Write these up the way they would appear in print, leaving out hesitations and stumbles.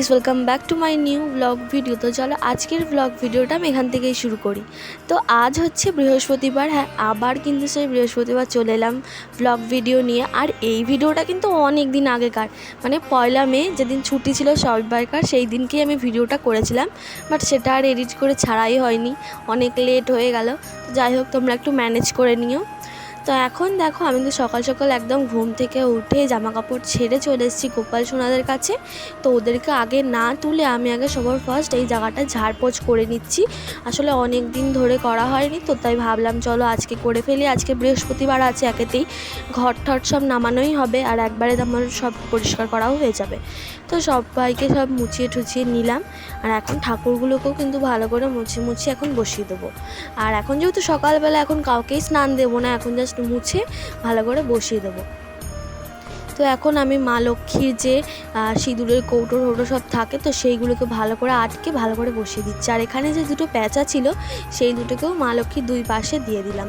Guys, welcome back to my new blog video. তো চলো আজকের ব্লগ ভিডিওটা আমি এখান থেকেই শুরু করি। তো আজ হচ্ছে বৃহস্পতিবার, হ্যাঁ আবার কিন্তু সেই বৃহস্পতিবার চলে এলাম ব্লগ ভিডিও নিয়ে। আর এই ভিডিওটা কিন্তু অনেক দিন আগেকার, মানে 1 মে যেদিন ছুটি ছিল সবাইকার, সেই দিনকেই আমি ভিডিওটা করেছিলাম। বাট সেটা আর এডিট করে ছাড়াই হয়নি, অনেক লেট হয়ে গেল। তো যাই হোক, তোমরা একটু ম্যানেজ করে নিও। তো এখন দেখো, আমি তো সকাল সকাল একদম ঘুম থেকে উঠে জামা কাপড় ছেড়ে চলে এসেছি গোপাল সোনাদের কাছে। তো ওদেরকে আগে না তুলে আমি আগে সবার ফার্স্ট এই জায়গাটা ঝাড়পোছ করে নিচ্ছি। আসলে অনেক দিন ধরে করা হয়নি, তো তাই ভাবলাম চলো আজকে করে ফেলি। আজকে বৃহস্পতিবার আছে, একেতেই ঘর ঠট সব নামানোই হবে, আর একবারে আমার সব পরিষ্কার করাও হয়ে যাবে। তো সবাইকে সব মুছিয়ে টুছিয়ে নিলাম। আর এখন ঠাকুরগুলোকেও কিন্তু ভালো করে মুছিয়ে এখন বসিয়ে দেবো। আর এখন যেহেতু সকালবেলা, এখন কাউকেই স্নান দেবো না, এখন জাস্ট মুছে ভালো করে বসিয়ে দেবো। তো এখন আমি মা লক্ষ্মীর যে সিঁদুরের কৌটো সব থাকে, তো সেইগুলোকে ভালো করে আটকে ভালো করে বসিয়ে দিচ্ছি। আর এখানে যে দুটো প্যাঁচা ছিল, সেই দুটোকেও মা লক্ষ্মীর দুই পাশে দিয়ে দিলাম।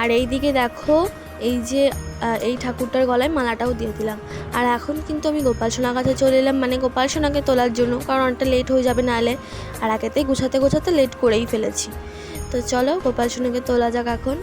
আর এই দিকে দেখো, এই যে এই ঠাকুরটার গলায় মালাটাও দিয়ে দিলাম। আর এখন কিন্তু আমি গোপাল সোনার কাছে চলে এলাম, মানে গোপাল সোনাকে তোলার জন্য, কারণ অনেকটা লেট হয়ে যাবে নাহলে। আর একেতেই গোছাতে লেট করেই ফেলেছি। তো চলো গোপাল সোনাকে তোলা যাক এখন।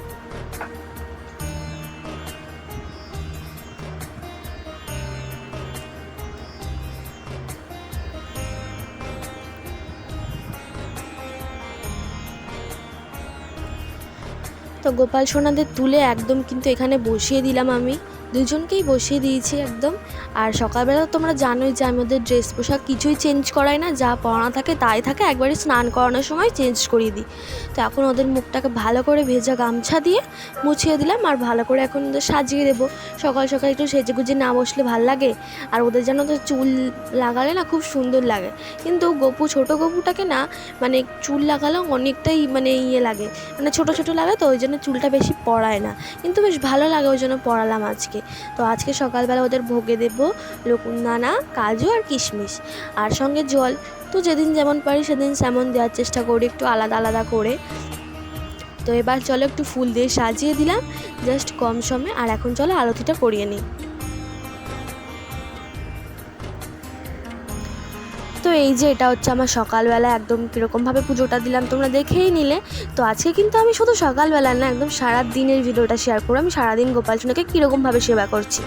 তো গোপাল সোনাদের তুলে একদম কিন্তু এখানে বসিয়ে দিলাম, আমি দুজনকেই বসিয়ে দিয়েছি একদম। আর সকালবেলা তোমরা জানোই যে আমি ওদের ড্রেস পোশাক কিছুই চেঞ্জ করাই না, যা পরানো থাকে তাই থাকে, একবারে স্নান করানোর সময় চেঞ্জ করিয়ে দিই। তো এখন ওদের মুখটাকে ভালো করে ভেজা গামছা দিয়ে মুছিয়ে দিলাম, আর ভালো করে এখন ওদের সাজিয়ে দেবো। সকাল সকাল একটু সেজেগুজে না বসলে ভাল লাগে, আর ওদের যেন তো চুল লাগালে না খুব সুন্দর লাগে। কিন্তু ছোটো গপুটাকে না, মানে চুল লাগালেও অনেকটাই মানে লাগে, মানে ছোটো লাগে, তো ওই জন্য চুলটা বেশি পড়ায় না। কিন্তু বেশ ভালো লাগে, ওই জন্য পড়ালাম আজকে। তো আজকে সকালবেলা ওদের ভোগে দেবো দানা, কাজু আর কিশমিশ, আর সঙ্গে জল। তো যেদিন যেমন পারি সেদিন তেমন দেওয়ার চেষ্টা করি, একটু আলাদা আলাদা করে। তো এবার চলো একটু ফুল দিয়ে সাজিয়ে দিলাম জাস্ট কম সময়ে। আর এখন চলো আরতিটা করিয়ে নিই। তো এই যে এটা হচ্ছে আমার সকালবেলা একদম কীরকমভাবে পুজোটা দিলাম তোমরা দেখেই নিলে। তো আজকে কিন্তু আমি শুধু সকালবেলা না, একদম সারা দিনের ভিডিওটা শেয়ার করবো, আমি সারাদিন গোপাল সোনাকে কীরকমভাবে সেবা করছি।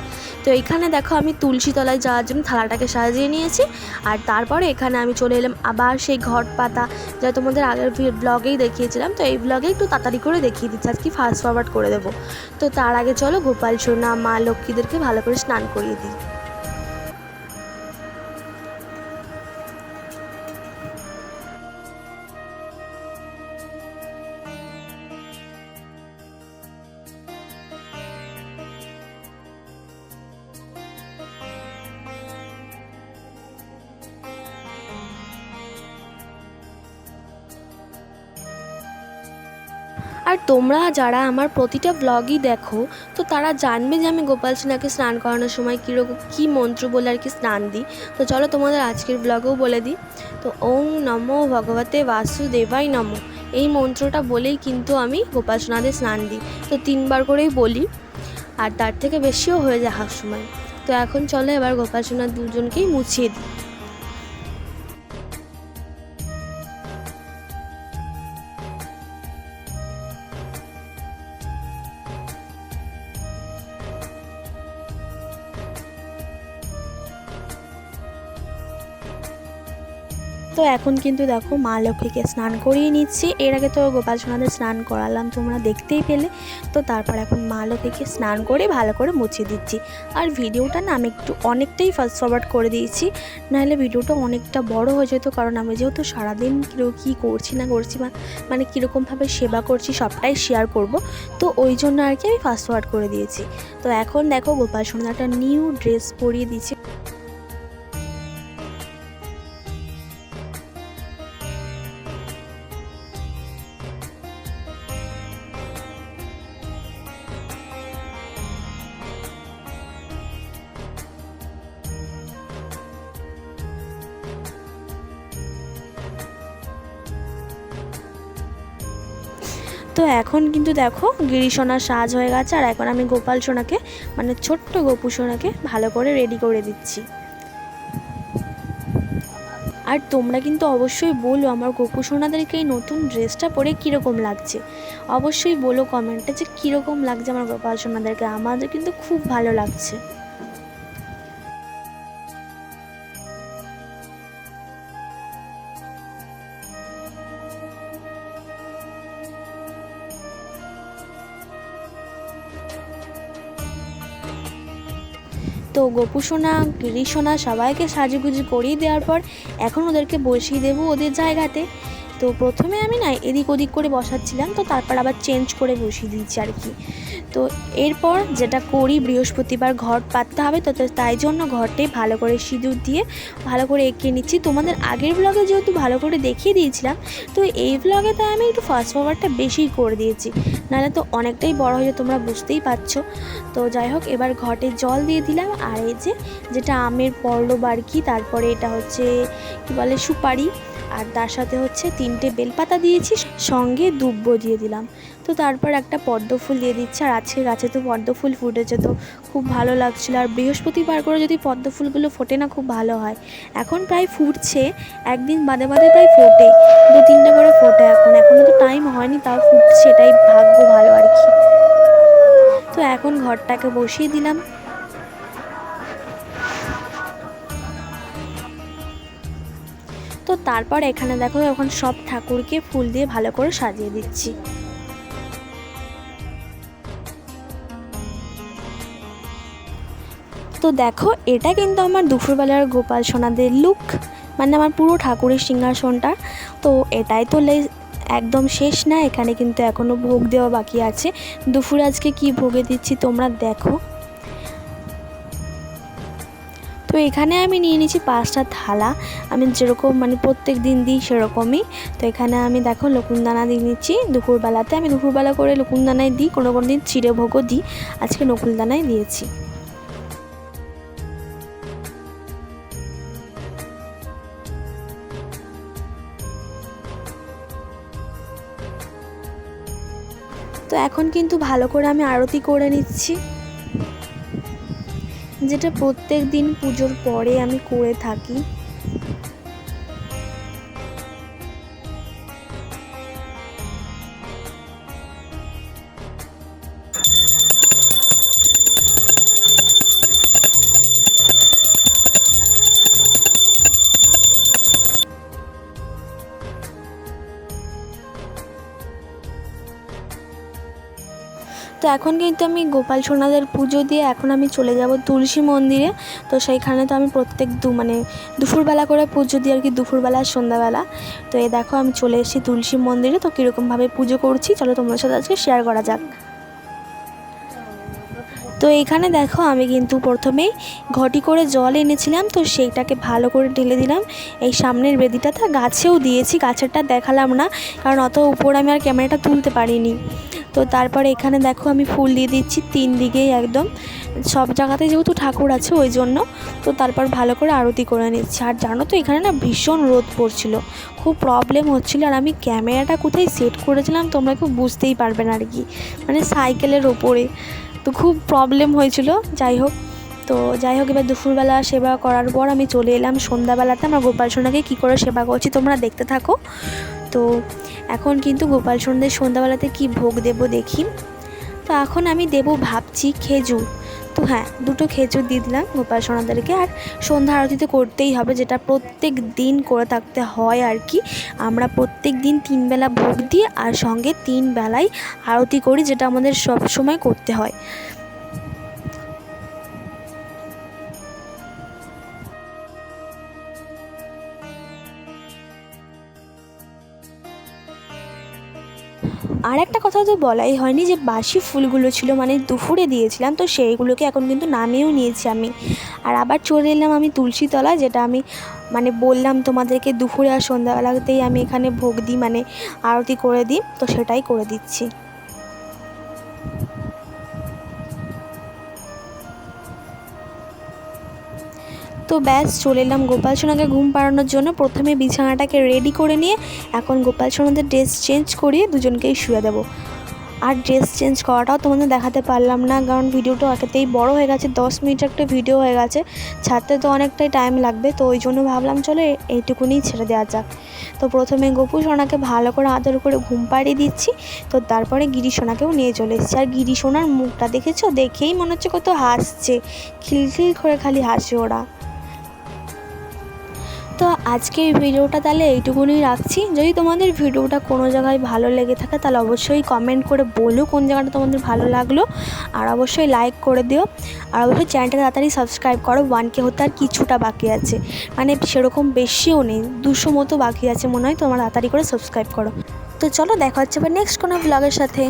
তো এইখানে দেখো, আমি তুলসী তলায় যাওয়ার জন্য থালাটাকে সাজিয়ে নিয়েছি। আর তারপরে এখানে আমি চলে এলাম আবার সেই ঘট পাতা, যা তোমাদের আগের ব্লগেই দেখিয়েছিলাম। তো এই ব্লগে একটু তাড়াতাড়ি করে দেখিয়ে দিচ্ছি, আজকে ফাস্ট ফরওয়ার্ড করে দেবো। তো তার আগে চলো গোপাল সোনা মা লক্ষ্মীদেরকে ভালো করে স্নান করিয়ে দিই। আর তোমরা যারা আমার প্রতিটা ব্লগই দেখো, তো তারা জানবে যে আমি গোপাল সোনাকে স্নান করানোর সময় কী মন্ত্র বলে আর কি স্নান দিই। তো চলো তোমাদের আজকের ব্লগেও বলে দিই। তো ওং নমো ভগবতে বাসুদেবায় নমো, এই মন্ত্রটা বলেই কিন্তু আমি গোপাল সোনাদের স্নান দিই। তো 3বার করেই বলি, আর তার থেকে বেশিও হয়ে যায় হাফ সময়। তো এখন চলো এবার গোপাল সোনার দুজনকেই মুছিয়ে দিই। তো এখন কিন্তু দেখো মা লক্ষ্মীকে স্নান করিয়ে নিচ্ছি। এর আগে তো গোপাল সোনাদের স্নান করালাম, তোমরা দেখতেই পেলে। তো তারপর এখন মা লক্ষ্মীকে স্নান করে ভালো করে মুছিয়ে দিচ্ছি। আর ভিডিওটা না আমি একটু অনেকটাই ফাস্ট ফরওয়ার্ড করে দিয়েছি, নাহলে ভিডিওটা অনেকটা বড় হয়ে যেত। কারণ আমি যেহেতু সারাদিন কী করছি না করছি, মানে কীরকমভাবে সেবা করছি সবটাই শেয়ার করব, তো ওই জন্য আর কি আমি ফাস্ট ফরওয়ার্ড করে দিয়েছি। তো এখন দেখো গোপাল সোনাটা নিউ ড্রেস পরিয়ে দিচ্ছি। তো এখন কিন্তু দেখো গিরিশোনার সাজ হয়ে গেছে, আর এখন আমি গোপাল সোনাকে মানে ছোট্ট গোপু সোনাকে ভালো করে রেডি করে দিচ্ছি। আর তোমরা কিন্তু অবশ্যই বলো আমার গোপু সোনাদেরকে এই নতুন ড্রেসটা পরে কীরকম লাগছে, অবশ্যই বলো কমেন্টে যে কীরকম লাগছে আমার গোপাল সোনাদেরকে। আমাদের কিন্তু খুব ভালো লাগছে। তো গোপু সোনা গিরি সোনা সবাইকে সাজুগুজু করিয়ে দেওয়ার পর এখন ওদেরকে বসিয়ে দেবো ওদের জায়গাতে। তো প্রথমে আমি না এদিক ওদিক করে বসাচ্ছিলাম, তো তারপর আবার চেঞ্জ করে বসিয়ে দিয়েছি আর কি। তো এরপর যেটা করি, বৃহস্পতিবার ঘট পাততে হবে, তো তাই জন্য ঘরটাই ভালো করে সিঁদুর দিয়ে ভালো করে এঁকে নিচ্ছি। তোমাদের আগের ব্লগে যেহেতু ভালো করে দেখিয়ে দিয়েছিলাম, তো এই ব্লগে তাই আমি একটু ফাস্ট ফরওয়ার্ডটা বেশিই করে দিয়েছি, নাহলে তো অনেকটাই বড় হয়ে যায়, তোমরা বুঝতেই পারছো। তো যাই হোক, এবার ঘটে জল দিয়ে দিলাম, আর এই যেটা আমের পল্লব আর কি, তারপরে এটা হচ্ছে কি বলে সুপারি, আর তার সাথে হচ্ছে 3টে বেলপাতা দিয়েছি, সঙ্গে দুব্বো দিয়ে দিলাম। তো তারপর একটা পদ্ম ফুল দিয়ে দিচ্ছে, আর আজকে গাছে তো পদ্ম ফুল ফুটেছে, তো খুব ভালো লাগছিলো। আর বৃহস্পতিবার করে যদি পদ্ম ফুলগুলো ফোটে না, খুব ভালো হয়। এখন প্রায় ফুটছে, একদিন বাদে বাদে প্রায় ফোটে, 2-3টা করে ফোটে। এখনও তো টাইম হয়নি, তাও ফুটছে, এটাই ভাগ্য ভালো আর কি। তো এখন ঘরটাকে বসিয়ে দিলাম। তো তারপর এখানে দেখো এখন সব ঠাকুরকে ফুল দিয়ে ভালো করে সাজিয়ে দিচ্ছি। তো দেখো এটা কিন্তু আমার দুপুরবেলার গোপাল সোনাদের লুক, মানে আমার পুরো ঠাকুরের সিংহাসনটা। তো এটাই তো একদম শেষ না, এখানে কিন্তু এখনও ভোগ দেওয়া বাকি আছে। দুপুরে আজকে কি ভোগে দিচ্ছি তোমরা দেখো। তো এখানে আমি নিয়ে নিয়েছি 5টা থালা, আমি যেরকম মানে প্রত্যেক দিন দিই সেরকমই। তো এখানে আমি দেখো লকুনদানা দিয়ে নিচ্ছি দুপুরবেলাতে। আমি দুপুরবেলা করে লকুনদানায় দিই, কোনো দিন চিড়ে ভোগও দিই, আজকে নকুলদানায় দিয়েছি। তো এখন কিন্তু ভালো করে আমি আরতি করে নিচ্ছি, যেটা প্রত্যেক দিন পুজোর পরে আমি করে থাকি। তো এখন কিন্তু আমি গোপাল সোনাদের পুজো দিয়ে এখন আমি চলে যাব তুলসী মন্দিরে। তো সেইখানে তো আমি প্রত্যেক দুপুরবেলা করে পুজো দিই আর কি, দুপুরবেলা আর সন্ধ্যাবেলা। তো এই দেখো আমি চলে এসেছি তুলসী মন্দিরে। তো কীরকমভাবে পুজো করছি চলো তোমার সাথে আজকে শেয়ার করা যাক। তো এইখানে দেখো আমি কিন্তু প্রথমেই ঘটি করে জল এনেছিলাম, তো সেইটাকে ভালো করে ঢেলে দিলাম এই সামনের বেদিটাতে। গাছেও দিয়েছি, গাছেরটা দেখালাম না কারণ অত উপরে আমি আর ক্যামেরাটা তুলতে পারিনি। তো তারপরে এখানে দেখো আমি ফুল দিয়ে দিচ্ছি 3 দিকেই, একদম সব জায়গাতে যেহেতু ঠাকুর আছে ওই জন্য। তো তারপর ভালো করে আরতি করে নিচ্ছি। আর জানো তো এখানে না ভীষণ রোদ পড়ছিল, খুব প্রবলেম হচ্ছিল, আর আমি ক্যামেরাটা কোথায় সেট করেছিলাম তোমরা কেউ বুঝতেই পারবে না আর কি, মানে সাইকেলের ওপরে, তো খুব প্রবলেম হয়েছিল। যাই হোক এবার দুপুরবেলা সেবা করার পর আমি চলে এলাম সন্ধ্যাবেলাতে আমার গোপাল সোনাকে কী করে সেবা করছি তোমরা দেখতে থাকো। তো এখন কিন্তু গোপাল সোনাদের সন্ধ্যাবেলাতে কি ভোগ দেব দেখি। তো এখন আমি দেব ভাবছি খেজুর। তো হ্যাঁ, 2টো খেজুর দিয়ে দিলাম গোপাল সোনাদেরকে। আর সন্ধ্যা আরতি তো করতেই হবে, যেটা প্রত্যেক দিন করে থাকতে হয় আর কি। আমরা প্রত্যেক দিন 3 বেলা ভোগ দিই আর সঙ্গে 3 বেলায় আরতি করি, যেটা আমাদের সব সময় করতে হয়। আর একটা কথা তো বলাই হয়নি, যে বাসি ফুলগুলো ছিল মানে দুপুরে দিয়েছিলাম, তো সেইগুলোকে এখন কিন্তু নামিয়েও নিয়েছি আমি। আর আবার চলে এলাম আমি তুলসী তলা, যেটা আমি মানে বললাম তোমাদেরকে দুপুরে আর সন্ধ্যাবেলাতেই আমি এখানে ভোগ দিই, মানে আরতি করে দিই, তো সেটাই করে দিচ্ছি। তো ব্যাস চলে এলাম গোপাল সোনাকে ঘুম পাড়ানোর জন্য। প্রথমে বিছানাটাকে রেডি করে নিয়ে এখন গোপাল সোনাদের ড্রেস চেঞ্জ করিয়ে দুজনকেই শুয়ে দেবো। আর ড্রেস চেঞ্জ করাটাও তোমাদের দেখাতে পারলাম না, কারণ ভিডিওটা একেতেই বড় হয়ে গেছে, 10 মিনিট একটা ভিডিও হয়ে গেছে, ছাড়তে তো অনেকটাই টাইম লাগবে। তো ওই জন্য ভাবলাম চলো এইটুকুনি ছেড়ে দেওয়া যাক। তো প্রথমে গোপু সোনাকে ভালো করে আদর করে ঘুম পাড়িয়ে দিচ্ছি। তো তারপরে গিরি সোনাকেও নিয়ে চলে এসেছি। আর গিরি সোনার মুখটা দেখেছো, দেখেই মনে হচ্ছে কত হাসছে, খিলখিল করে খালি হাসে ওরা। তো আজকের ভিডিওটা তাহলে এইটুকুনি রাখছি। যদি তোমাদের ভিডিওটা কোনো জায়গায় ভালো লেগে থাকে তাহলে অবশ্যই কমেন্ট করে বলো কোন জায়গাটা তোমাদের ভালো লাগলো, আর অবশ্যই লাইক করে দিও। আর অবশ্যই চ্যানেলটা তাড়াতাড়ি সাবস্ক্রাইব করো। 1K হতে আর কিছুটা বাকি আছে, মানে সেরকম বেশিও নেই, 200 মতো বাকি আছে মনে হয়। তোমরা তাড়াতাড়ি করে সাবস্ক্রাইব করো। তো চলো দেখা হচ্ছে আবার নেক্সট কোনো ব্লগের সাথে।